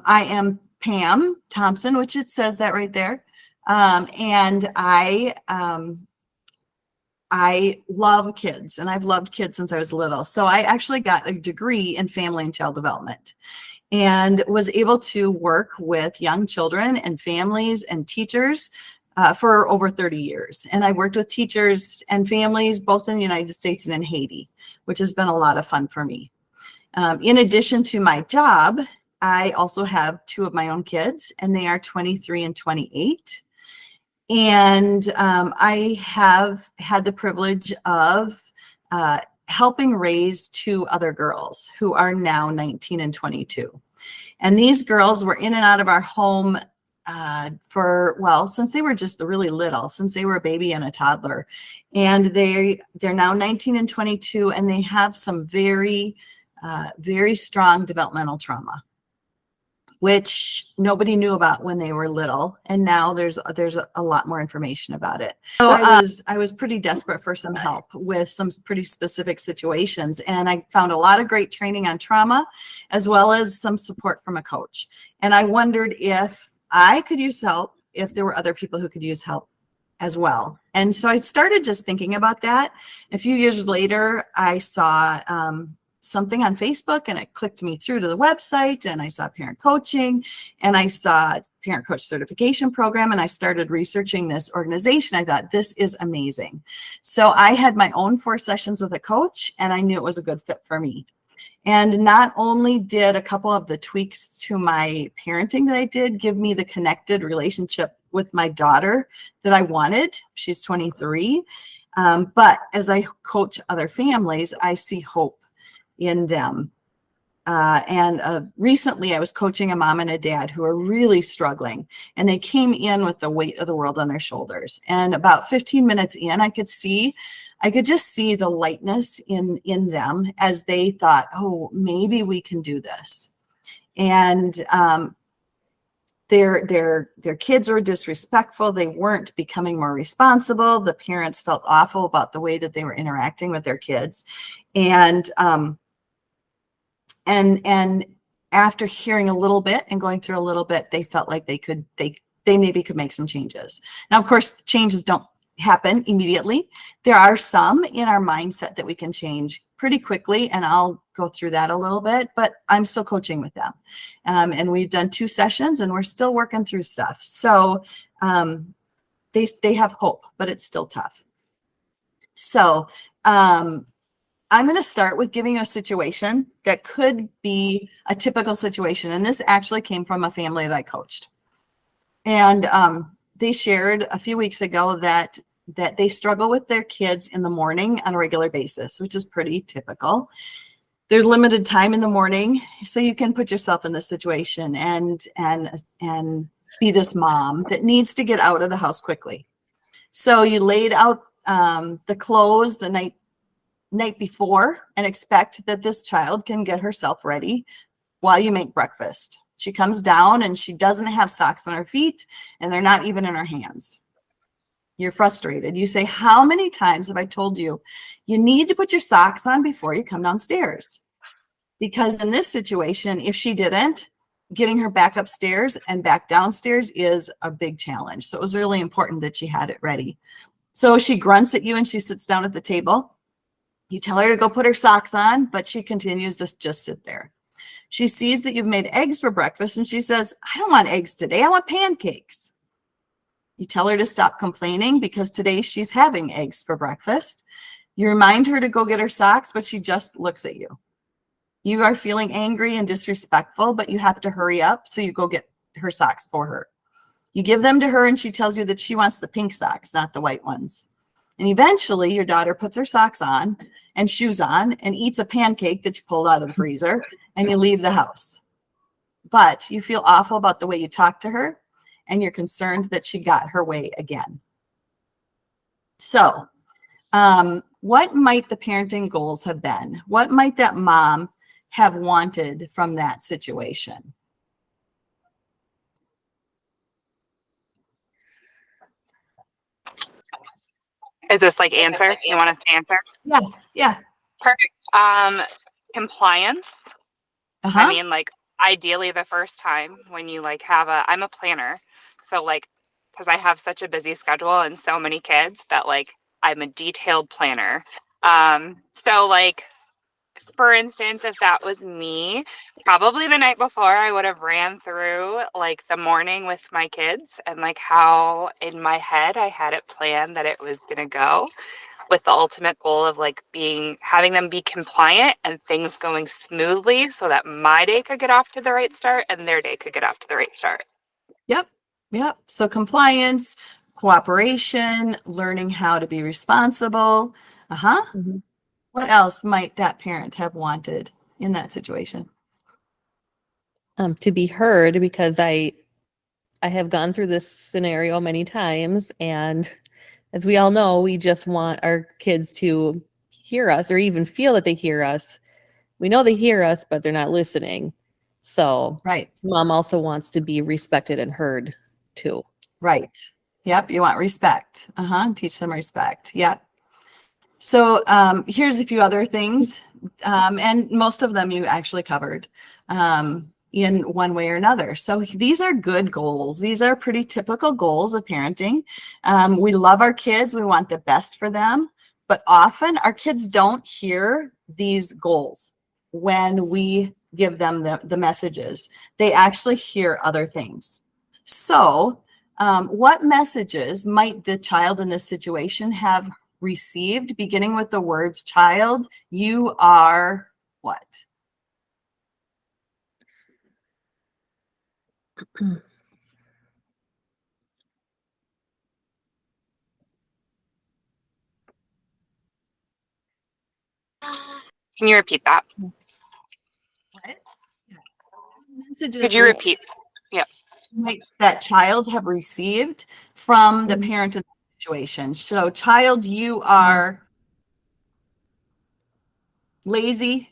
I am Pam Thompson, which it says that right there. And I love kids, and I've loved kids since I was little. So I actually got a degree in family and child development and was able to work with young children and families and teachers for over 30 years. And I worked with teachers and families both in the United States and in Haiti, which has been a lot of fun for me. In addition to my job, I also have two of my own kids, and they are 23 and 28. And I have had the privilege of helping raise two other girls who are now 19 and 22. And these girls were in and out of our home since they were just really little, since they were a baby and a toddler. And they're now 19 and 22, and they have some very, very strong developmental trauma, which nobody knew about when they were little, and now there's a lot more information about it. So I was pretty desperate for some help with some pretty specific situations, and I found a lot of great training on trauma, as well as some support from a coach. And I wondered if I could use help, if there were other people who could use help as well. And so I started just thinking about that. A few years later, I saw something on Facebook, and it clicked me through to the website, and I saw parent coaching, and I saw parent coach certification program, and I started researching this organization. I thought, this is amazing. So I had my own 4 sessions with a coach, and I knew it was a good fit for me. And not only did a couple of the tweaks to my parenting that I did give me the connected relationship with my daughter that I wanted, she's 23, but as I coach other families, I see hope in them. Recently I was coaching a mom and a dad who are really struggling, and they came in with the weight of the world on their shoulders. And about 15 minutes in, I could just see the lightness in them as they thought, oh, maybe we can do this. And their kids were disrespectful. They weren't becoming more responsible. The parents felt awful about the way that they were interacting with their kids. And after hearing a little bit and going through a little bit, they felt like they maybe could make some changes. Now, of course, changes don't happen immediately. There are some in our mindset that we can change pretty quickly, and I'll go through that a little bit, but I'm still coaching with them. And we've done 2 sessions, and we're still working through stuff. So they have hope, but it's still tough. So I'm going to start with giving you a situation that could be a typical situation. And this actually came from a family that I coached. And they shared a few weeks ago that they struggle with their kids in the morning on a regular basis, which is pretty typical. There's limited time in the morning, so you can put yourself in this situation and be this mom that needs to get out of the house quickly. So you laid out the clothes the night before and expect that this child can get herself ready while you make breakfast. She comes down and she doesn't have socks on her feet, and they're not even in her hands. You're frustrated. You say, how many times have I told you, you need to put your socks on before you come downstairs? Because in this situation, if she didn't, getting her back upstairs and back downstairs is a big challenge. So it was really important that she had it ready. So she grunts at you and she sits down at the table. You tell her to go put her socks on, but she continues to just sit there. She sees that you've made eggs for breakfast, and she says, I don't want eggs today. I want pancakes. You tell her to stop complaining because today she's having eggs for breakfast. You remind her to go get her socks, but she just looks at you. You are feeling angry and disrespectful, but you have to hurry up, so you go get her socks for her. You give them to her, and she tells you that she wants the pink socks, not the white ones. And eventually your daughter puts her socks on and shoes on and eats a pancake that you pulled out of the freezer, and you leave the house. But you feel awful about the way you talked to her, and you're concerned that she got her way again. So what might the parenting goals have been? What might that mom have wanted from that situation? Is this like answer? You want us to answer? Yeah. Perfect. Compliance. I mean, like, ideally the first time when you like I'm a planner. So like, cause I have such a busy schedule and so many kids that like I'm a detailed planner. So like, for instance, if that was me, probably the night before I would have ran through like the morning with my kids and like how in my head I had it planned that it was going to go, with the ultimate goal of like having them be compliant and things going smoothly so that my day could get off to the right start and their day could get off to the right start. Yep. Yep. So compliance, cooperation, learning how to be responsible. Uh-huh. Mhm. What else might that parent have wanted in that situation? To be heard, because I have gone through this scenario many times, and as we all know, we just want our kids to hear us or even feel that they hear us. We know they hear us, but they're not listening. So Right. mom also wants to be respected and heard too. Right. Yep. You want respect. Uh-huh. Teach them respect. Yep. So here's a few other things. And most of them you actually covered in one way or another. So these are good goals. These are pretty typical goals of parenting. We love our kids. We want the best for them. But often our kids don't hear these goals when we give them the messages. They actually hear other things. So what messages might the child in this situation have received, beginning with the words, child, you are what? Can you repeat that? What? Could Messages you repeat? Yep. might that child have received from the Mhm. parent in the situation. So, child, you are lazy.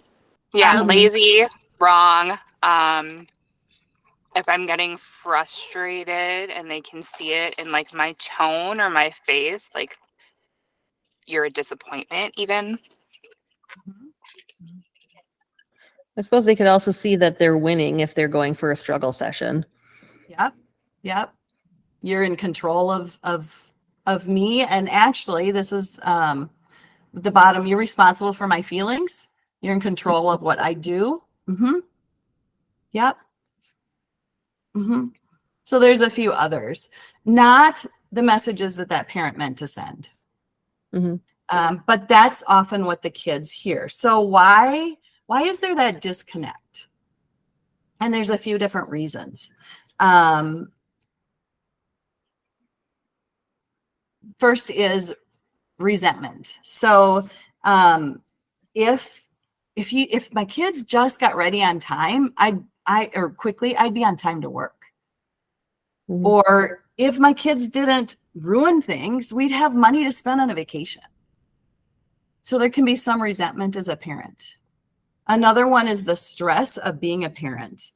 Yeah, Child, lazy, wrong. If I'm getting frustrated and they can see it in like my tone or my face, like you're a disappointment even. I suppose they could also see that they're winning if they're going for a struggle session. Yep. Yep. You're in control of me. And actually, this is the bottom. You're responsible for my feelings. You're in control of what I do. Mm-hmm. Yep. Mm-hmm. So there's a few others, not the messages that that parent meant to send. Mhm. But that's often what the kids hear. So why is there that disconnect? And there's a few different reasons. First is resentment. So if my kids just got ready on time, or quickly, I'd be on time to work. Mhm. Or if my kids didn't ruin things, we'd have money to spend on a vacation. So there can be some resentment as a parent. Another one is the stress of being a parent.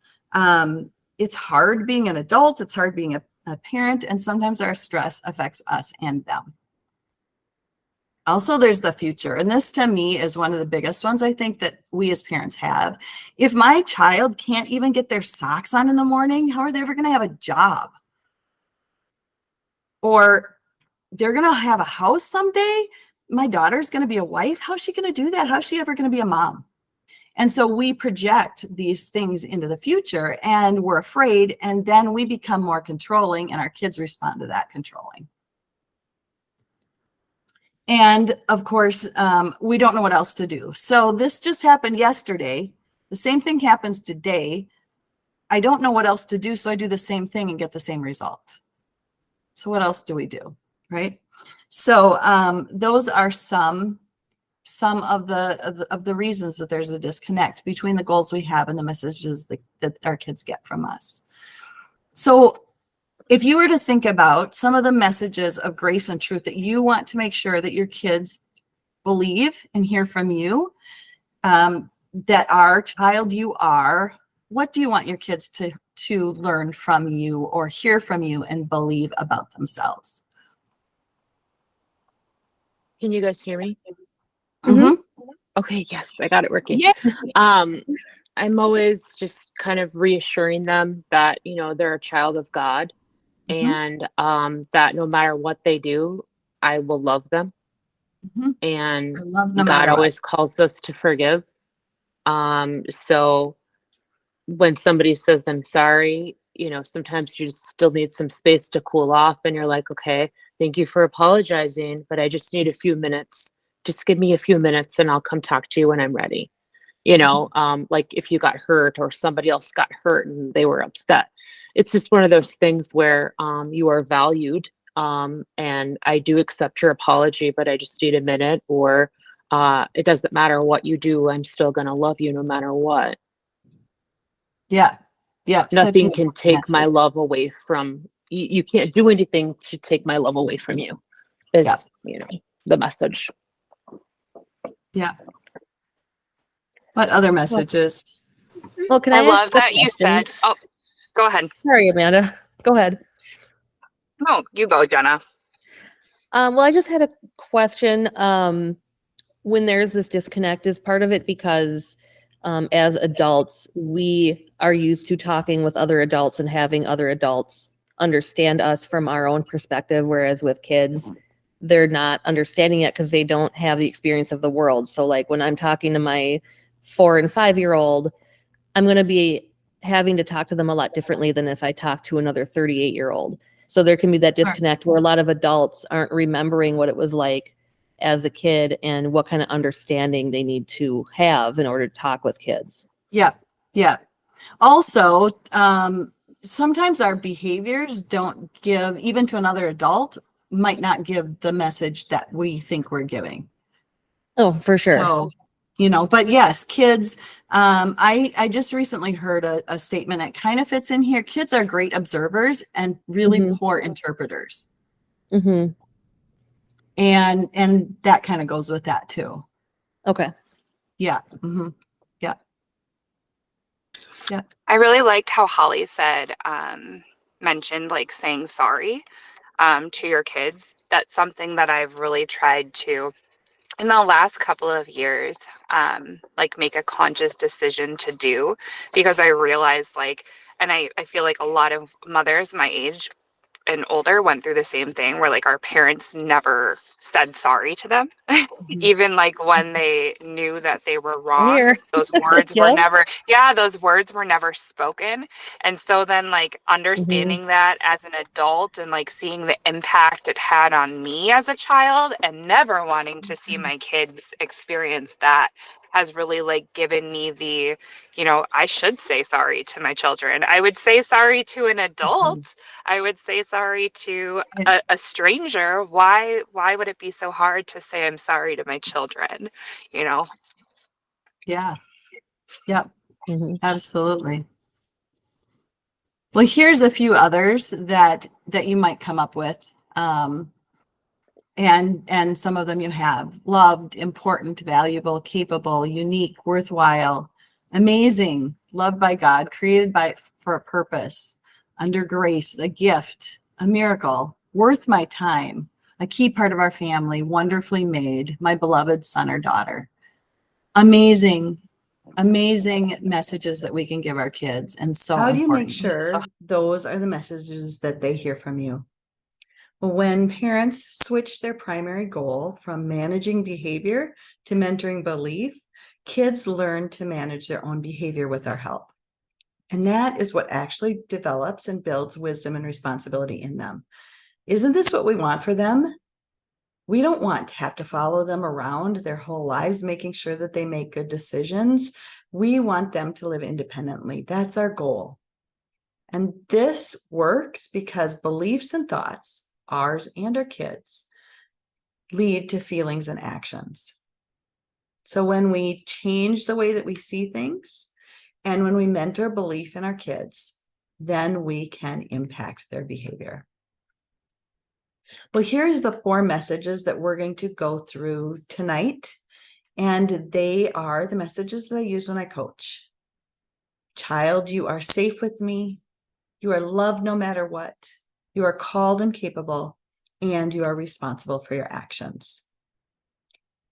It's hard being an adult, it's hard being a parent, and sometimes our stress affects us and them. Also, there's the future. And this to me is one of the biggest ones I think that we as parents have. If my child can't even get their socks on in the morning, how are they ever going to have a job? Or they're going to have a house someday. My daughter's going to be a wife. How's she going to do that? How's she ever going to be a mom? And so we project these things into the future and we're afraid. And then we become more controlling and our kids respond to that controlling. And of course, we don't know what else to do. So this just happened yesterday. The same thing happens today. I don't know what else to do. So I do the same thing and get the same result. So what else do we do? Right? So those are some of the reasons that there's a disconnect between the goals we have and the messages that our kids get from us. So if you were to think about some of the messages of grace and truth that you want to make sure that your kids believe and hear from you, that are, child, you are, what do you want your kids to learn from you or hear from you and believe about themselves? Can you guys hear me? Mm-hmm. Okay, yes, I got it working. Yeah. I'm always just kind of reassuring them that, they're a child of God, Mhm, and that no matter what they do, I will love them. mhm. And I love no God matter what. always calls us to forgive. So when somebody says, I'm sorry, sometimes you just still need some space to cool off, and you're like, okay, thank you for apologizing, but I just need a few minutes. Just give me a few minutes and I'll come talk to you when I'm ready. Mhm. Like if you got hurt or somebody else got hurt and they were upset. It's just one of those things where you are valued. And I do accept your apology, but I just need a minute, or it doesn't matter what you do, I'm still going to love you no matter what. Yeah. Yeah. Such an Nothing can important take my message. love away from you. You can't do anything to take my love away from you, Yeah. is, the message. Yeah. What other Well, messages? well, can I I love ask a that you question? said, oh, go ahead. Sorry, Amanda. Go ahead. No, you go, Jenna. Well, I just had a question. When there's this disconnect, is part of it because as adults, we are used to talking with other adults and having other adults understand us from our own perspective, whereas with kids, they're not understanding it because they don't have the experience of the world. So, like when I'm talking to my 4 and 5-year-old, I'm going to be having to talk to them a lot differently than if I talk to another 38-year-old. So there can be that Sure. disconnect where a lot of adults aren't remembering what it was like as a kid and what kind of understanding they need to have in order to talk with kids. Yeah. Yeah. Also, sometimes our behaviors don't give, even to another adult, might not give the message that we think we're giving. Oh, for sure. So, but yes, kids, I just recently heard a statement that kind of fits in here. Kids are great observers and really Mhm. poor interpreters. Mhm. And that kind of goes with that too. Okay. Yeah. Hmm. Yeah. Yeah. I really liked how Holly said, mentioned like saying sorry to your kids. That's something that I've really tried to, in the last couple of years, like make a conscious decision to do, because I realized and I feel like a lot of mothers my age and older went through the same thing where like our parents never said sorry to them. Mhm. Even like when they knew that they were wrong, Here. those words were Yep. never, those words were never spoken. And so then like Mhm. understanding that as an adult and like seeing the impact it had on me as a child and never wanting to see my kids experience that has really like given me the, I should say sorry to my children. I would say sorry to an adult. I would say sorry to Mhm. a stranger. Why would it be so hard to say I'm sorry to my children? You know? Yeah. Yeah. Mhm. Absolutely. Well, here's a few others that you might come up with. And some of them you have: loved, important, valuable, capable, unique, worthwhile, amazing, loved by God, created for a purpose, under grace, a gift, a miracle, worth my time, a key part of our family, wonderfully made, my beloved son or daughter. Amazing, amazing messages that we can give our kids, and so How do you make important. So sure those are the messages that they hear from you? Well, when parents switch their primary goal from managing behavior to mentoring belief, kids learn to manage their own behavior with our help. And that is what actually develops and builds wisdom and responsibility in them. Isn't this what we want for them? We don't want to have to follow them around their whole lives, making sure that they make good decisions. We want them to live independently. That's our goal. And this works because beliefs and thoughts, ours and our kids, lead to feelings and actions. So when we change the way that we see things, and when we mentor belief in our kids, then we can impact their behavior. Well, here's the 4 messages that we're going to go through tonight. And they are the messages that I use when I coach. Child, you are safe with me. You are loved no matter what. You are called and capable, and you are responsible for your actions.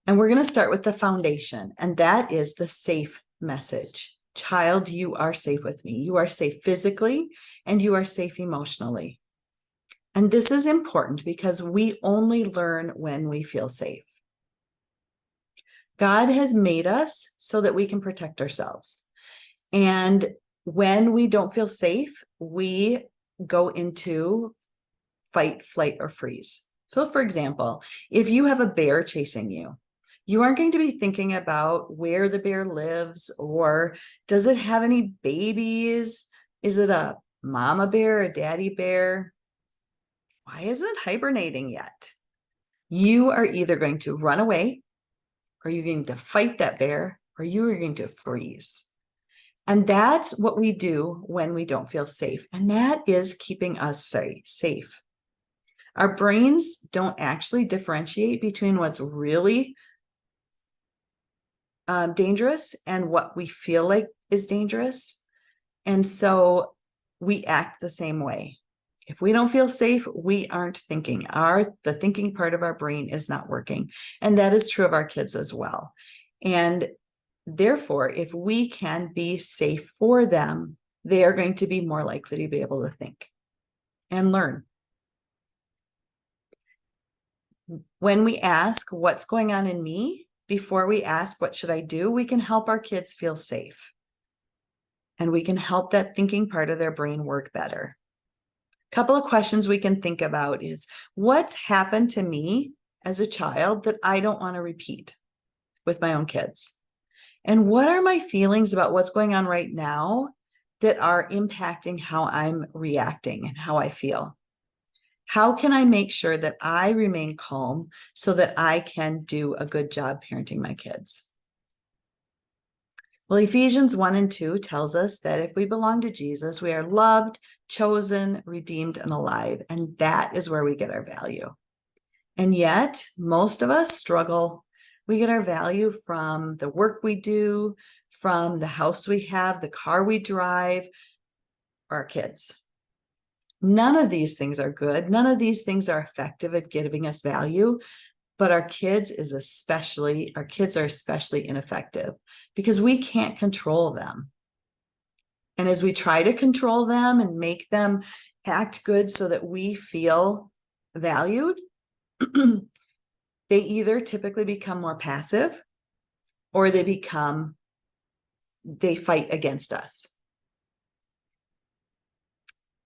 And we're going to start with the foundation, and that is the safe message. Child, you are safe with me. You are safe physically and you are safe emotionally. And this is important because we only learn when we feel safe. God has made us so that we can protect ourselves. And when we don't feel safe, we go into fight, flight, or freeze. So, for example, if you have a bear chasing you, you aren't going to be thinking about where the bear lives or does it have any babies? Is it a mama bear, a daddy bear? Why isn't it hibernating yet? You are either going to run away, or you're going to fight that bear, or you are going to freeze. And that's what we do when we don't feel safe. And that is keeping us safe. Our brains don't actually differentiate between what's really dangerous and what we feel like is dangerous. And so we act the same way. If we don't feel safe, we aren't thinking. The thinking part of our brain is not working. And that is true of our kids as well. And therefore, if we can be safe for them, they are going to be more likely to be able to think and learn. When we ask what's going on in me, before we ask what should I do, we can help our kids feel safe. And we can help that thinking part of their brain work better. A couple of questions we can think about is, what's happened to me as a child that I don't want to repeat with my own kids? And what are my feelings about what's going on right now that are impacting how I'm reacting and how I feel? How can I make sure that I remain calm so that I can do a good job parenting my kids? Well, Ephesians 1 and 2 tells us that if we belong to Jesus, we are loved, chosen, redeemed, and alive. And that is where we get our value. And yet, most of us struggle. We get our value from the work we do, from the house we have, the car we drive, or our kids. None of these things are good. None of these things are effective at giving us value, but our kids are especially ineffective because we can't control them. And as we try to control them and make them act good so that we feel valued, they either typically become more passive or they fight against us.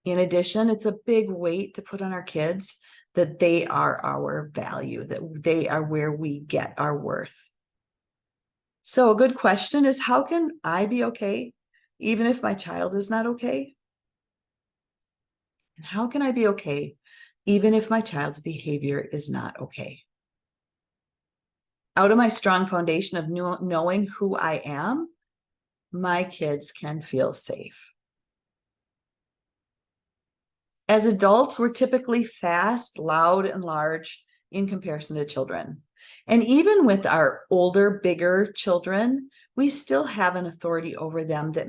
In addition, it's a big weight to put on our kids that they are our value, that they are where we get our worth. So a good question is, how can I be okay even if my child is not okay? And how can I be okay even if my child's behavior is not okay? Out of my strong foundation of knowing who I am, my kids can feel safe. As adults, we're typically fast, loud, and large in comparison to children. And even with our older, bigger children, we still have an authority over them that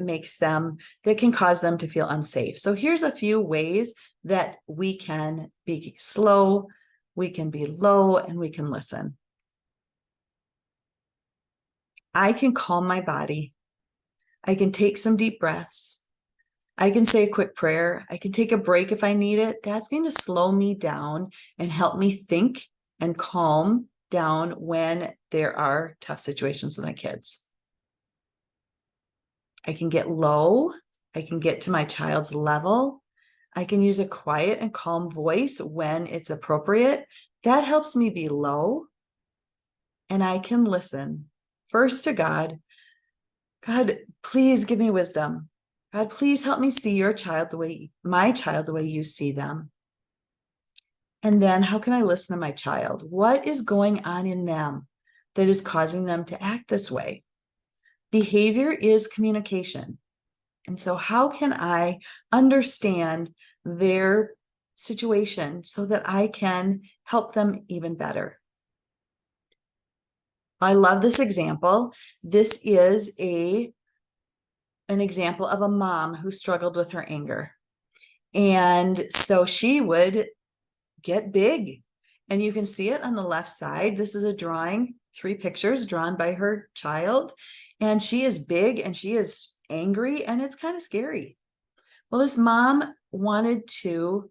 can cause them to feel unsafe. So here's a few ways that we can be slow, we can be low, and we can listen. I can calm my body. I can take some deep breaths. I can say a quick prayer. I can take a break if I need it. That's going to slow me down and help me think and calm down when there are tough situations with my kids. I can get low. I can get to my child's level. I can use a quiet and calm voice when it's appropriate. That helps me be low. And I can listen first to God. God, please give me wisdom. God, please help me see my child the way you see them. And then how can I listen to my child? What is going on in them that is causing them to act this way? Behavior is communication. And so how can I understand their situation so that I can help them even better? I love this example. This is an example of a mom who struggled with her anger. And so she would get big. And you can see it on the left side. This is a drawing, 3 pictures drawn by her child. And she is big and she is angry and it's kind of scary. Well, this mom wanted to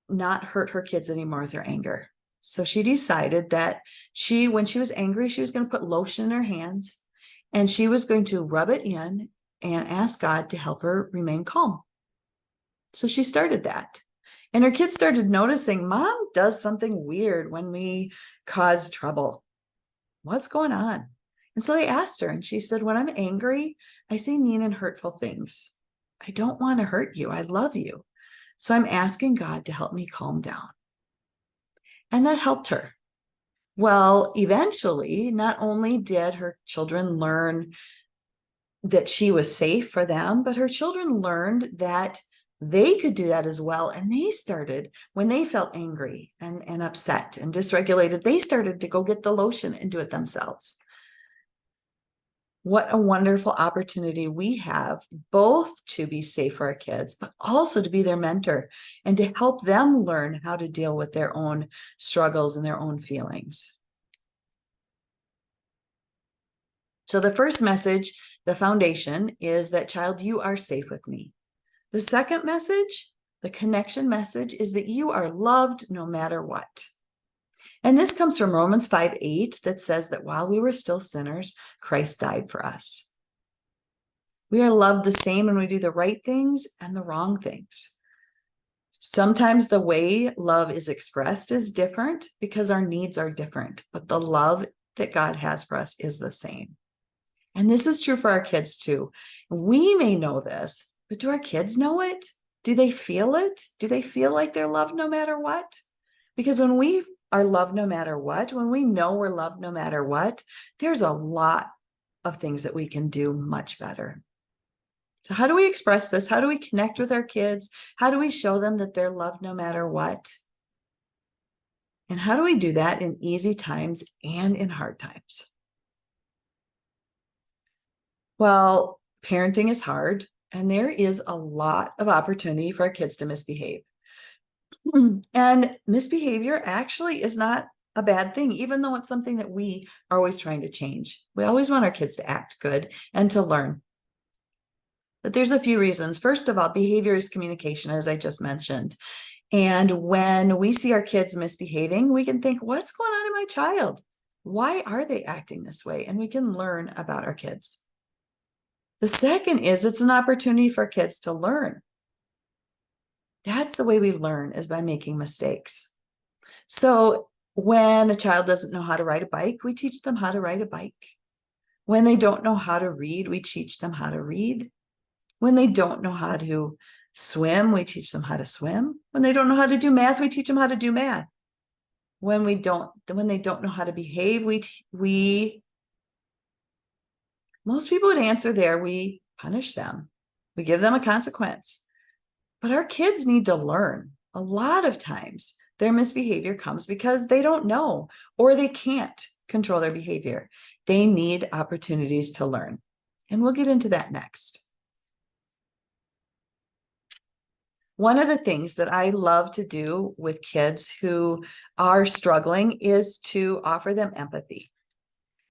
not hurt her kids anymore with her anger. So she decided that when she was angry, she was going to put lotion in her hands and she was going to rub it in and ask God to help her remain calm. So she started that. And her kids started noticing, Mom does something weird when we cause trouble. What's going on? And so they asked her, and she said, when I'm angry, I say mean and hurtful things. I don't want to hurt you. I love you. So I'm asking God to help me calm down. And that helped her. Well, eventually, not only did her children learn that she was safe for them, but her children learned that they could do that as well. And they started, when they felt angry and upset and dysregulated, they started to go get the lotion and do it themselves. What a wonderful opportunity we have, both to be safe for our kids, but also to be their mentor and to help them learn how to deal with their own struggles and their own feelings. So the first message, the foundation, is that, child, you are safe with me. The second message, the connection message, is that you are loved no matter what. And this comes from Romans 5:8 that says that while we were still sinners, Christ died for us. We are loved the same when we do the right things and the wrong things. Sometimes the way love is expressed is different because our needs are different, but the love that God has for us is the same. And this is true for our kids too. We may know this, but do our kids know it? Do they feel it? Do they feel like they're loved no matter what? Because when we are loved no matter what, when we know we're loved no matter what, there's a lot of things that we can do much better. So how do we express this? How do we connect with our kids? How do we show them that they're loved no matter what? And how do we do that in easy times and in hard times? Well, parenting is hard, and there is a lot of opportunity for our kids to misbehave. And misbehavior actually is not a bad thing, even though it's something that we are always trying to change. We always want our kids to act good and to learn. But there's a few reasons. First of all, behavior is communication, as I just mentioned. And when we see our kids misbehaving, we can think, what's going on in my child? Why are they acting this way? And we can learn about our kids. The second is it's an opportunity for kids to learn. That's the way we learn, is by making mistakes. So when a child doesn't know how to ride a bike, we teach them how to ride a bike. When they don't know how to read, we teach them how to read. When they don't know how to swim, we teach them how to swim. When they don't know how to do math, we teach them how to do math. When they don't know how to behave, most people would answer there, we punish them. We give them a consequence. But our kids need to learn. A lot of times their misbehavior comes because they don't know or they can't control their behavior. They need opportunities to learn. And we'll get into that next. One of the things that I love to do with kids who are struggling is to offer them empathy.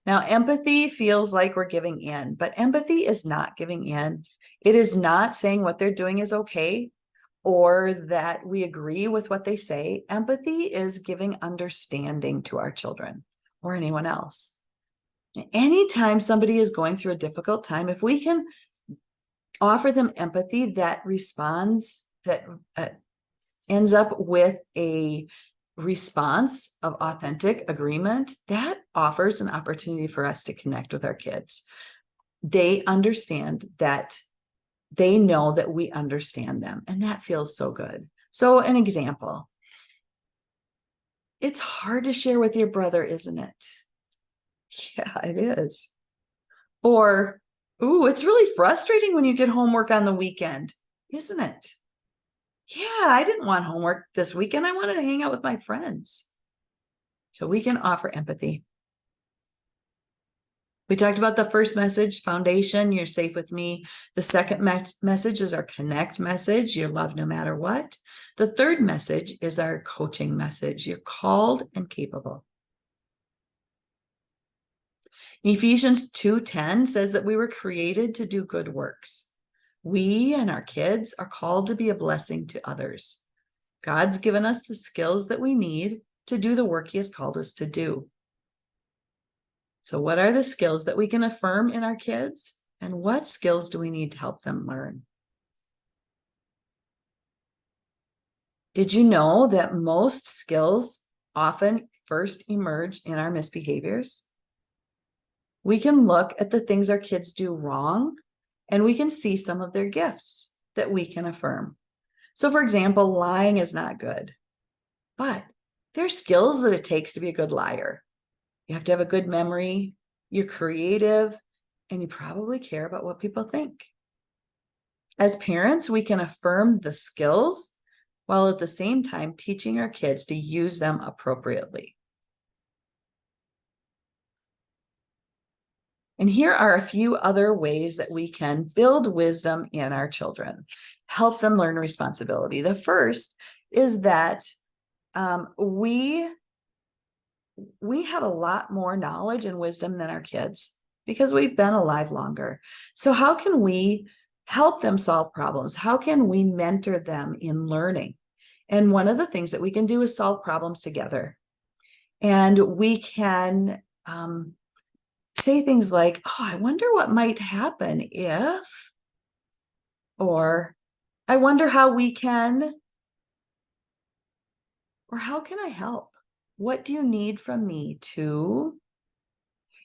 Now, empathy feels like we're giving in, but empathy is not giving in. It is not saying what they're doing is okay or that we agree with what they say. Empathy is giving understanding to our children or anyone else. Anytime somebody is going through a difficult time, if we can offer them empathy that responds, that ends up with a response of authentic agreement, that offers an opportunity for us to connect with our kids. They understand that, they know that we understand them, and that feels so good. So an example, it's hard to share with your brother, isn't it? Yeah, it is. Or, ooh, it's really frustrating when you get homework on the weekend, isn't it? Yeah, I didn't want homework this weekend. I wanted to hang out with my friends. So we can offer empathy. We talked about the first message, foundation, you're safe with me. The second message is our connect message, you're loved no matter what. The third message is our coaching message, you're called and capable. Ephesians 2:10 says that we were created to do good works. We and our kids are called to be a blessing to others. God's given us the skills that we need to do the work he has called us to do. So what are the skills that we can affirm in our kids? And what skills do we need to help them learn? Did you know that most skills often first emerge in our misbehaviors? We can look at the things our kids do wrong, and we can see some of their gifts that we can affirm. So for example, lying is not good, but there's skills that it takes to be a good liar. You have to have a good memory, you're creative, and you probably care about what people think. As parents, we can affirm the skills while at the same time teaching our kids to use them appropriately. And here are a few other ways that we can build wisdom in our children, help them learn responsibility. The first is that we have a lot more knowledge and wisdom than our kids because we've been alive longer. So how can we help them solve problems? How can we mentor them in learning? And one of the things that we can do is solve problems together. And we can say things like, oh, I wonder what might happen if, or I wonder how we can, or how can I help? What do you need from me to?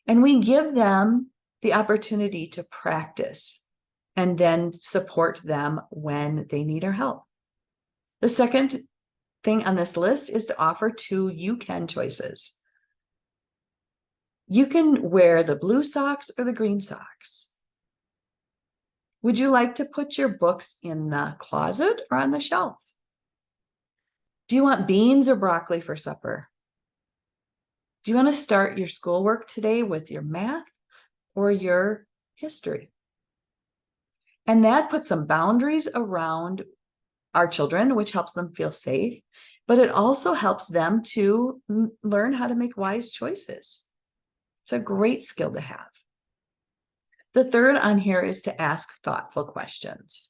And we give them the opportunity to practice and then support them when they need our help. The second thing on this list is to offer 2 you can choices. You can wear the blue socks or the green socks. Would you like to put your books in the closet or on the shelf? Do you want beans or broccoli for supper? Do you want to start your schoolwork today with your math or your history? And that puts some boundaries around our children, which helps them feel safe, but it also helps them to learn how to make wise choices. It's a great skill to have. The third on here is to ask thoughtful questions.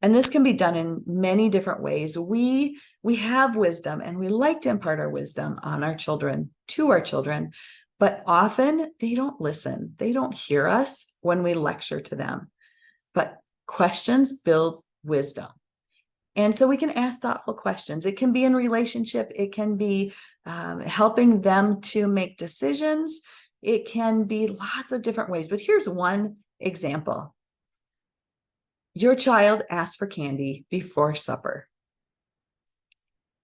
And this can be done in many different ways. We have wisdom and we like to impart our wisdom on our children, to our children, but often they don't listen. They don't hear us when we lecture to them. But questions build wisdom. And so we can ask thoughtful questions. It can be in relationship. It can be helping them to make decisions. It can be lots of different ways. But here's one example. Your child asks for candy before supper.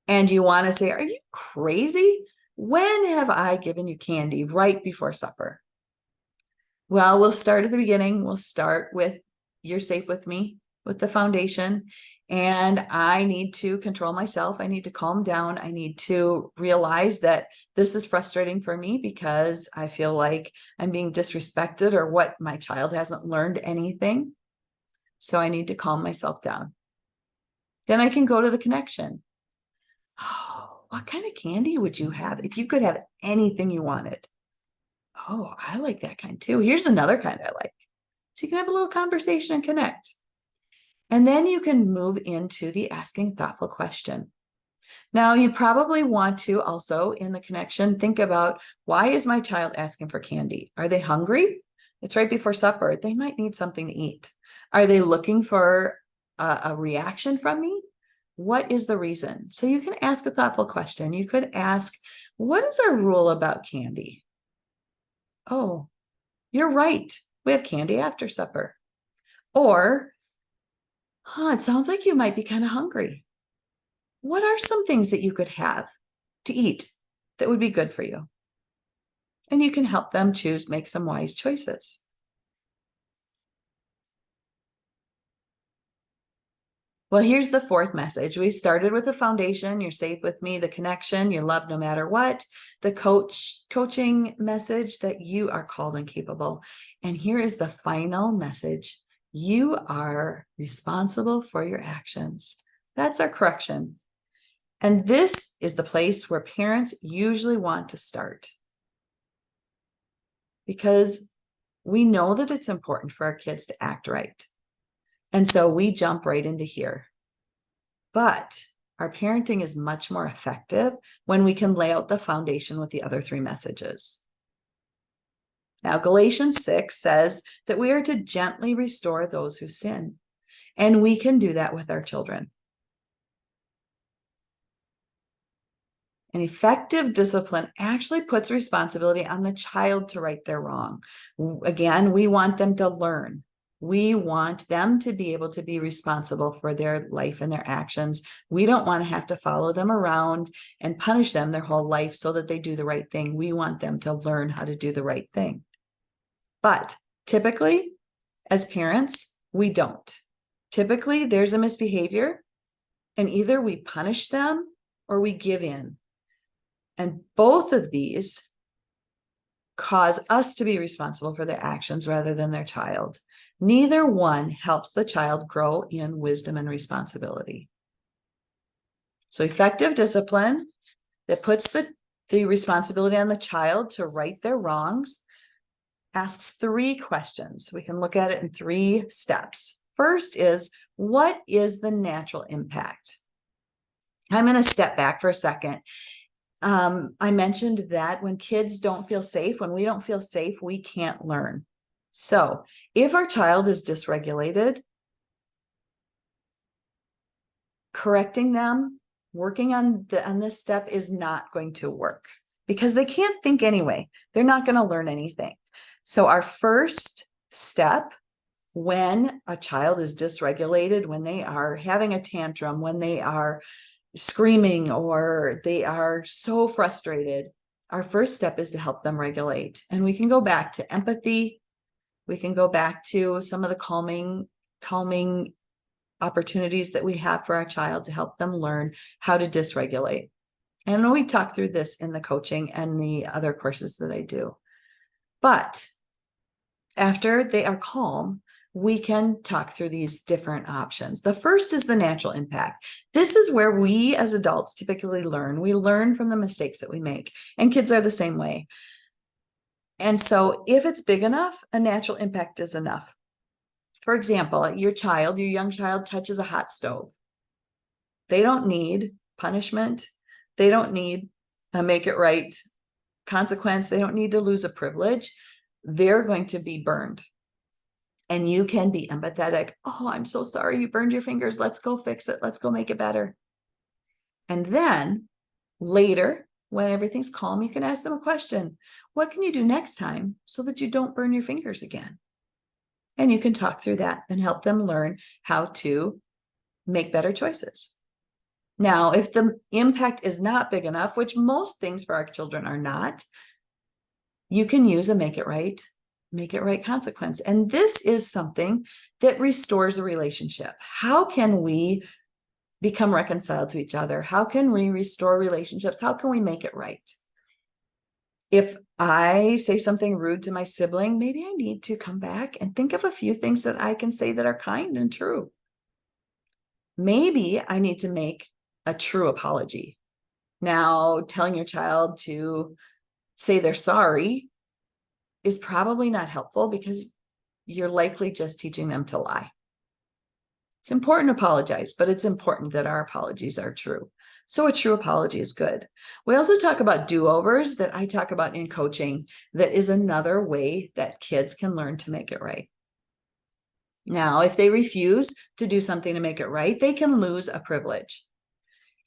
And you want to say, are you crazy? When have I given you candy right before supper? Well, we'll start at the beginning. We'll start with, you're safe with me, with the foundation. And I need to control myself. I need to calm down. I need to realize that this is frustrating for me because I feel like I'm being disrespected or what my child hasn't learned anything. So I need to calm myself down. Then I can go to the connection. Oh, what kind of candy would you have if you could have anything you wanted? Oh, I like that kind too. Here's another kind I like. So you can have a little conversation and connect. And then you can move into the asking thoughtful question. Now, you probably want to also, in the connection, think about, why is my child asking for candy? Are they hungry? It's right before supper. They might need something to eat. Are they looking for a reaction from me? What is the reason? So you can ask a thoughtful question. You could ask, what is our rule about candy? Oh, you're right. We have candy after supper. Or, it sounds like you might be kind of hungry. What are some things that you could have to eat that would be good for you? And you can help them make some wise choices. Well, here's the fourth message. We started with the foundation. You're safe with me, the connection, you're loved no matter what, the coaching message that you are called and capable. And here is the final message. You are responsible for your actions. That's our correction. And this is the place where parents usually want to start. because we know that it's important for our kids to act right. And so we jump right into here. But our parenting is much more effective when we can lay out the foundation with the other 3 messages. Now, Galatians 6 says that we are to gently restore those who sin, and we can do that with our children. An effective discipline actually puts responsibility on the child to right their wrong. Again, we want them to learn. We want them to be able to be responsible for their life and their actions. We don't want to have to follow them around and punish them their whole life so that they do the right thing. We want them to learn how to do the right thing. But typically, as parents, we don't. Typically, there's a misbehavior, and either we punish them or we give in. And both of these cause us to be responsible for their actions rather than their child. Neither one helps the child grow in wisdom and responsibility. So effective discipline that puts the responsibility on the child to right their wrongs asks 3 questions. We can look at it in 3 steps. First is, what is the natural impact? I'm going to step back for a second. I mentioned that when kids don't feel safe, when we don't feel safe, we can't learn. So if our child is dysregulated, correcting them, working on this step is not going to work because they can't think anyway. They're not going to learn anything. So our first step when a child is dysregulated, when they are having a tantrum, when they are screaming or they are so frustrated, our first step is to help them regulate. And we can go back to empathy. We can go back to some of the calming opportunities that we have for our child to help them learn how to dysregulate. And we talk through this in the coaching and the other courses that I do. But after they are calm, we can talk through these different options. The first is the natural impact. This is where we as adults typically learn. We learn from the mistakes that we make, and kids are the same way. And so if it's big enough, a natural impact is enough. For example, your young child touches a hot stove. They don't need punishment. They don't need a make it right consequence. They don't need to lose a privilege. They're going to be burned. And you can be empathetic. Oh, I'm so sorry you burned your fingers. Let's go fix it. Let's go make it better. And then later, when everything's calm, you can ask them a question. What can you do next time so that you don't burn your fingers again? And you can talk through that and help them learn how to make better choices. Now, if the impact is not big enough, which most things for our children are not, you can use a make it right consequence. And this is something that restores a relationship. How can we become reconciled to each other? How can we restore relationships? How can we make it right? If I say something rude to my sibling, maybe I need to come back and think of a few things that I can say that are kind and true. Maybe I need to make a true apology. Now, telling your child to say they're sorry is probably not helpful because you're likely just teaching them to lie. It's important to apologize, but it's important that our apologies are true. So a true apology is good. We also talk about do-overs that I talk about in coaching. That is another way that kids can learn to make it right. Now, if they refuse to do something to make it right, they can lose a privilege.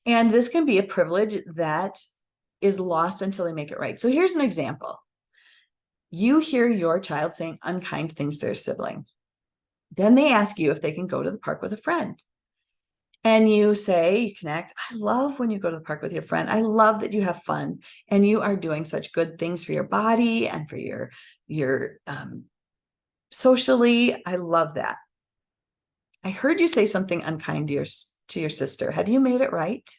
And this can be a privilege that is lost until they make it right. So here's an example. You hear your child saying unkind things to their sibling. Then they ask you if they can go to the park with a friend. And you say, you connect, I love when you go to the park with your friend. I love that you have fun and you are doing such good things for your body and for your socially. I love that. I heard you say something unkind to your sister. Have you made it right?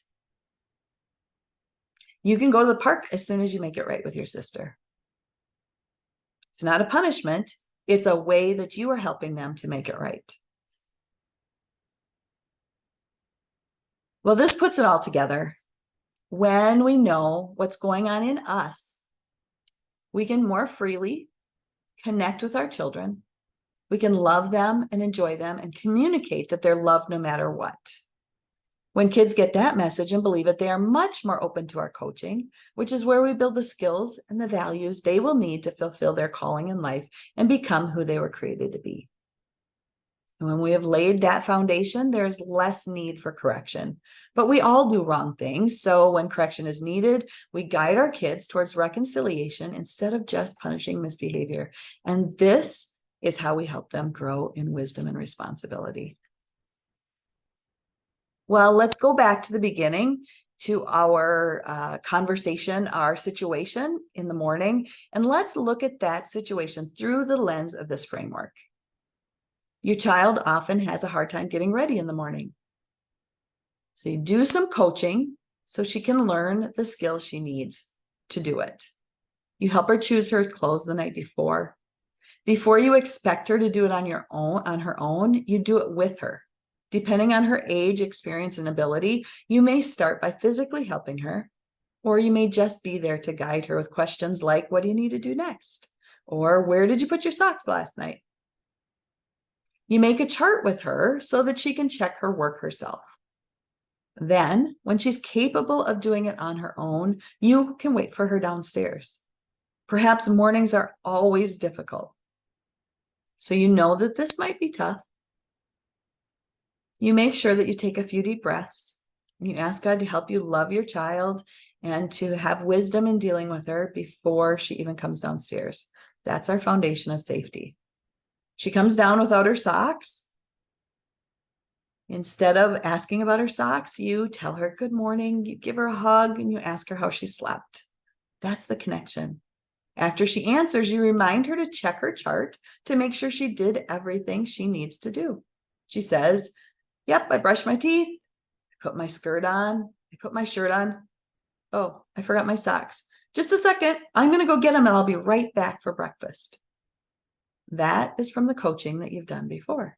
You can go to the park as soon as you make it right with your sister. It's not a punishment. It's a way that you are helping them to make it right. Well, this puts it all together. When we know what's going on in us, we can more freely connect with our children. We can love them and enjoy them and communicate that they're loved no matter what. When kids get that message and believe it, they are much more open to our coaching, which is where we build the skills and the values they will need to fulfill their calling in life and become who they were created to be. And when we have laid that foundation, there's less need for correction. But we all do wrong things. So when correction is needed, we guide our kids towards reconciliation instead of just punishing misbehavior. And this is how we help them grow in wisdom and responsibility. Well, let's go back to the beginning, to our conversation, our situation in the morning, and let's look at that situation through the lens of this framework. Your child often has a hard time getting ready in the morning. So you do some coaching so she can learn the skills she needs to do it. You help her choose her clothes the night before. Before you expect her to do it on her own, you do it with her. Depending on her age, experience, and ability, you may start by physically helping her, or you may just be there to guide her with questions like, what do you need to do next? Or where did you put your socks last night? You make a chart with her so that she can check her work herself. Then, when she's capable of doing it on her own, you can wait for her downstairs. Perhaps mornings are always difficult. So you know that this might be tough. You make sure that you take a few deep breaths and you ask God to help you love your child and to have wisdom in dealing with her before she even comes downstairs. That's our foundation of safety. She comes down without her socks. Instead of asking about her socks, you tell her good morning, you give her a hug, and you ask her how she slept. That's the connection. After she answers, you remind her to check her chart to make sure she did everything she needs to do. She says, yep, I brushed my teeth, I put my skirt on, I put my shirt on. Oh, I forgot my socks. Just a second, I'm going to go get them and I'll be right back for breakfast. That is from the coaching that you've done before.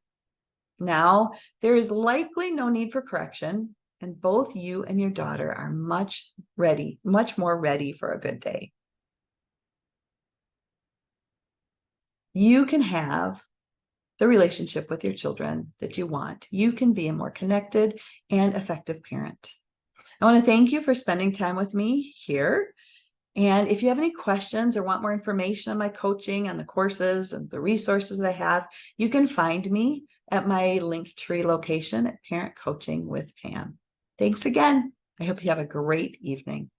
Now, there is likely no need for correction, and both you and your daughter are much more ready for a good day. You can have the relationship with your children that you want. You can be a more connected and effective parent. I want to thank you for spending time with me here. And if you have any questions or want more information on my coaching, on the courses and the resources that I have, you can find me at my Linktree location at Parent Coaching with Pam. Thanks again. I hope you have a great evening.